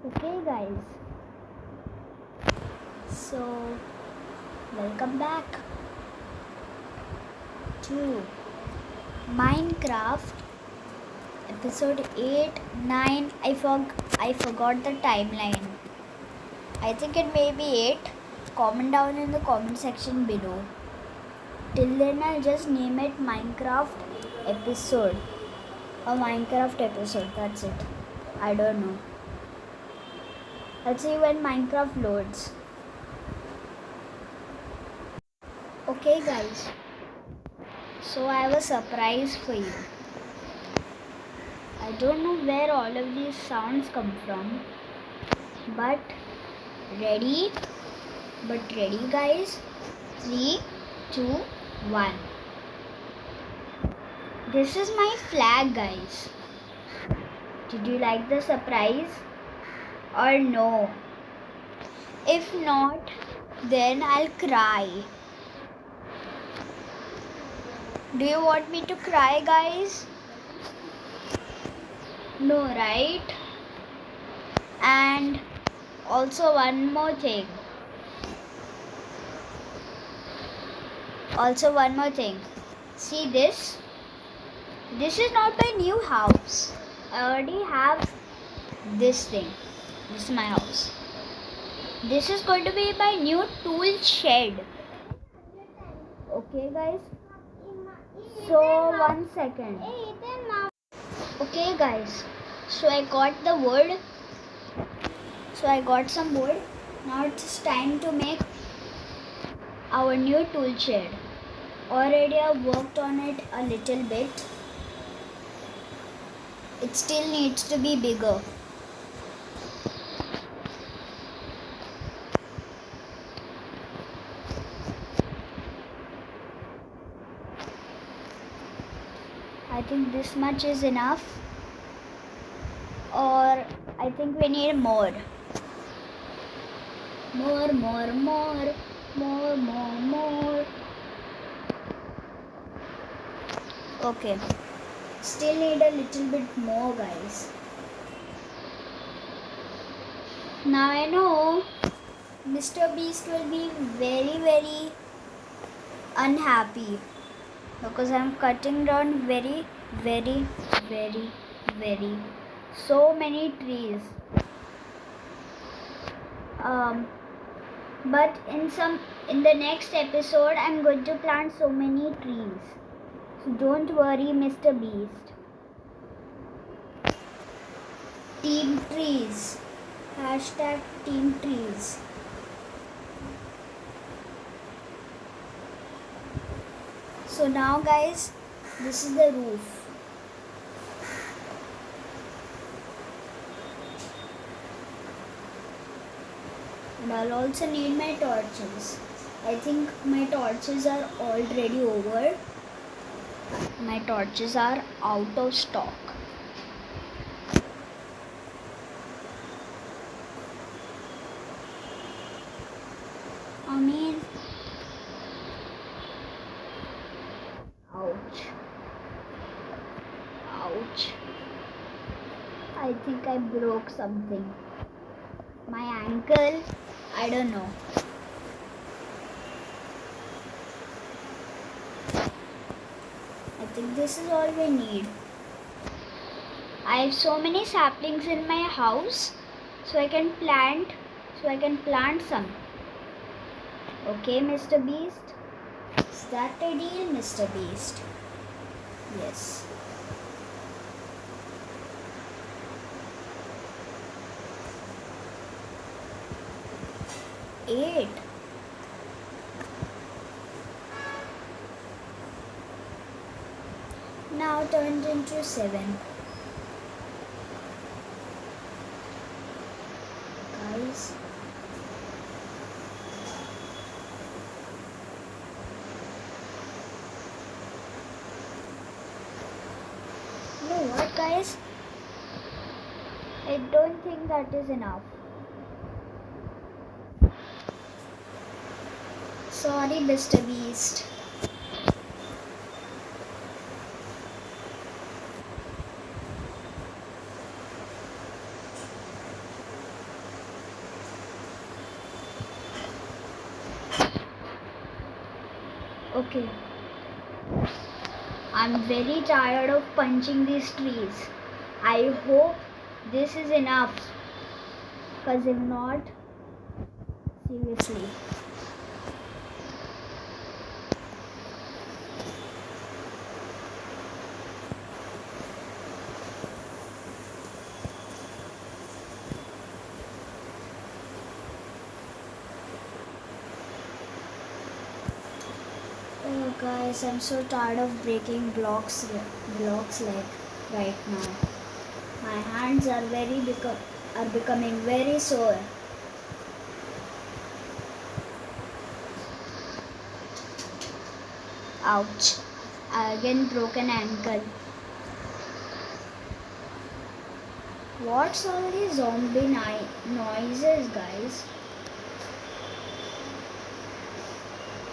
Okay, guys, so welcome back to Minecraft episode 8 9. I forgot the timeline. I think it may be 8. Comment down in the comment section below. Till then, I'll just name it Minecraft episode. A Minecraft episode, that's it. I don't know. Let's see when Minecraft loads. Okay, guys, so I have a surprise for you. I don't know where all of these sounds come from, but ready? But ready, guys? 3, 2, 1. This is my flag, guys. Did you like the surprise? Or no? If not, then I'll cry. Do you want me to cry, guys? No, right? And also one more thing. See this? This is not my new house. I already have this thing. This is my house. This is going to be my new tool shed. Okay, guys? So, 1 second. Okay, guys. So, I got the wood. So, I got some wood. Now, it's time to make our new tool shed. Already, I've worked on it a little bit. It still needs to be bigger. I think this much is enough, or I think we need more. More. Okay, still need a little bit more, guys. Now I know Mr. Beast will be very unhappy because I'm cutting down very so many trees. But in the next episode I'm going to plant so many trees. So don't worry, Mr. Beast. Team trees. Hashtag team trees. So now, guys, this is the roof. And I'll also need my torches. I think my torches are already over. My torches are out of stock. Ouch. I think I broke something. My ankle, I don't know. I think this is all we need. I have so many saplings in my house, so I can plant some. Okay, Mr. Beast? Is that a deal, Mr. Beast? Yes. Eight. Now turned into 7. Guys. You know what, guys? I don't think that is enough. Sorry, Mr. Beast. Okay. I'm very tired of punching these trees. I hope this is enough. Because if not, seriously. Oh guys, I'm so tired of breaking blocks like right now. My hands are becoming very sore. Ouch. I again broke an ankle. What's all these zombie noises, guys?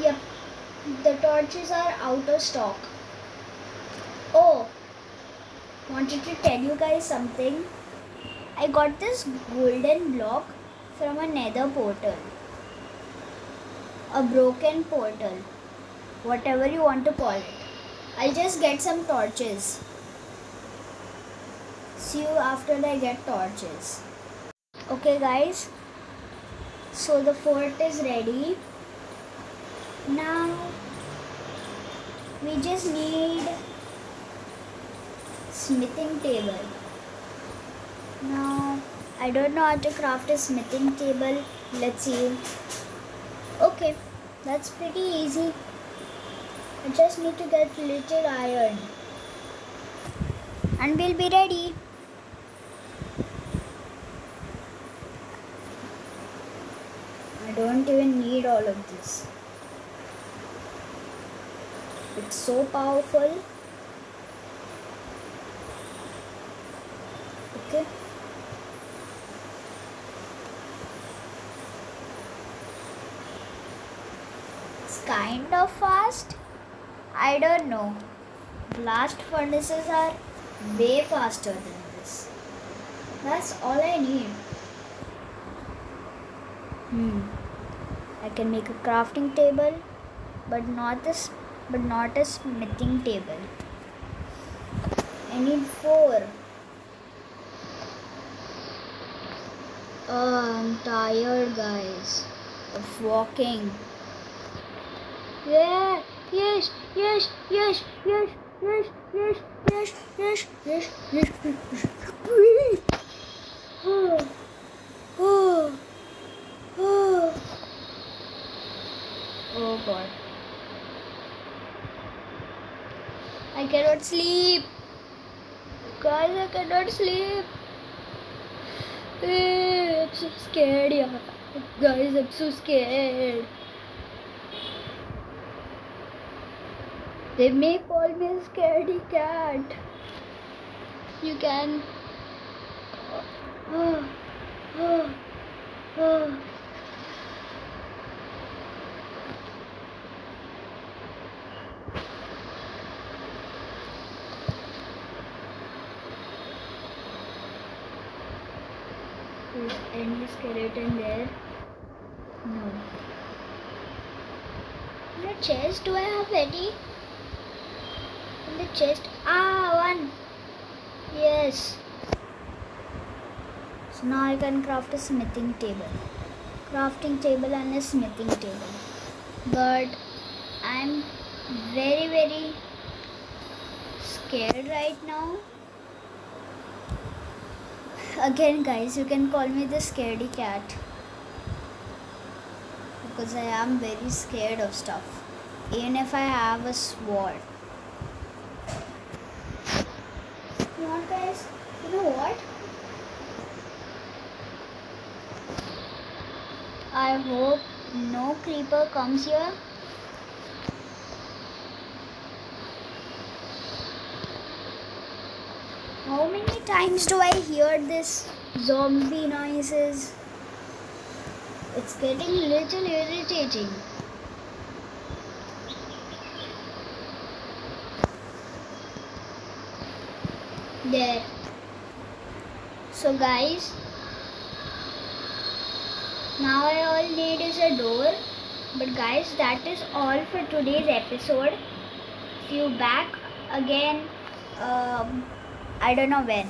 Yep, the torches are out of stock. Oh, wanted to tell you guys something. I got this golden block from a nether portal. A broken portal. Whatever you want to call it. I'll just get some torches. See you after I get torches. Okay guys. So the fort is ready. Now we just need smithing table. Now I don't know how to craft a smithing table. Let's see. Okay, that's pretty easy. I just need to get little iron. And we'll be ready. I don't even need all of this. It's so powerful. Okay. It's kind of fast. I don't know. Blast furnaces are way faster than this. That's all I need. I can make a crafting table, but not a smithing table. I need 4. Oh, I'm tired, guys, of walking. Yeah, yes. Oh God. I cannot sleep. Guys, I cannot sleep. I'm so scared, yeah. Guys, I'm so scared. They may call me a scaredy cat. You can. Is any skeleton there? No. In the chest, do I have any? In the chest, one. Yes. So now I can craft a smithing table. Crafting table and a smithing table. But I'm very scared right now. Again guys, you can call me the scaredy cat. Because I am very scared of stuff. Even if I have a sword. You know guys, you know what? I hope no creeper comes here. How many times do I hear this zombie noises? It's getting a little irritating. There. So guys, now I all need is a door But guys, that is all for today's episode. See you back again. I don't know when.